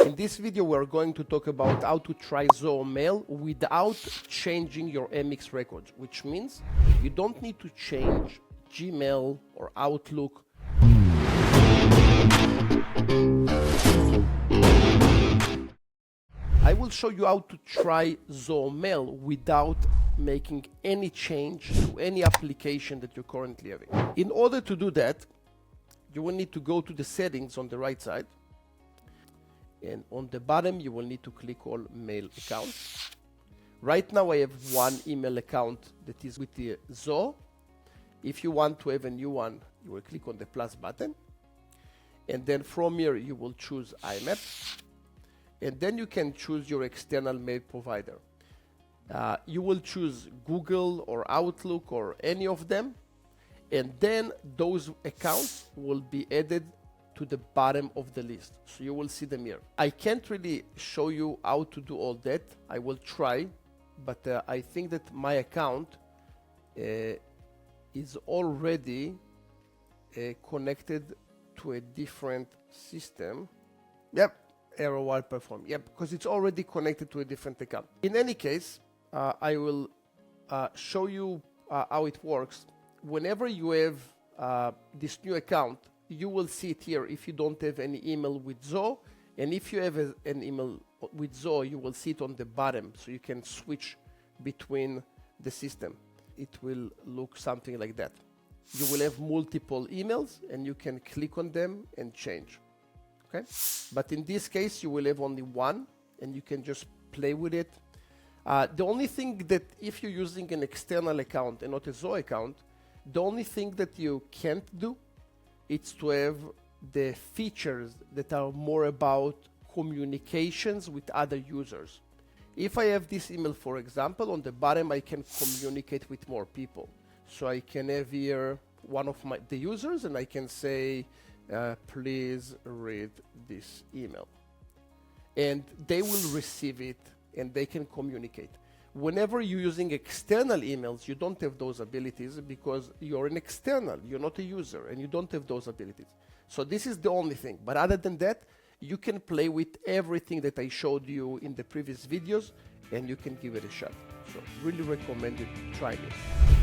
In this video, we're going to talk about how to try Zoho Mail without changing your MX records, which means you don't need to change Gmail or Outlook. I will show you how to try Zoho Mail without making any change to any application that you're currently having. In order to do that, you will need to go to the settings on the right side. And on the bottom, you will need to click on Mail Accounts. Right now, I have one email account that is with the Zoho. If you want to have a new one, you will click on the plus button. And then from here, you will choose IMAP. And then you can choose your external mail provider. You will choose Google or Outlook or any of them. And then those accounts will be added to the bottom of the list. So you will see them here. I can't really show you how to do all that. I will try, but I think that my account is already connected to a different system. Yep, error while performing. Yep, because it's already connected to a different account. In any case, I will show you how it works. Whenever you have this new account, you will see it here if you don't have any email with Zoho. And if you have an email with Zoho, you will see it on the bottom, so you can switch between the system. It will look something like that. You will have multiple emails, and you can click on them and change. Okay? But in this case, you will have only one, and you can just play with it. The only thing that if you're using an external account and not a Zoho account, the only thing that you can't do is to have the features that are more about communications with other users. If I have this email, for example, on the bottom, I can communicate with more people. So I can have here one of the users, and I can say, please read this email. And they will receive it, and they can communicate. Whenever you're using external emails, you don't have those abilities because you're an external, you're not a user, and you don't have those abilities. So this is the only thing. But other than that, you can play with everything that I showed you in the previous videos, and you can give it a shot. So really recommend you trying it.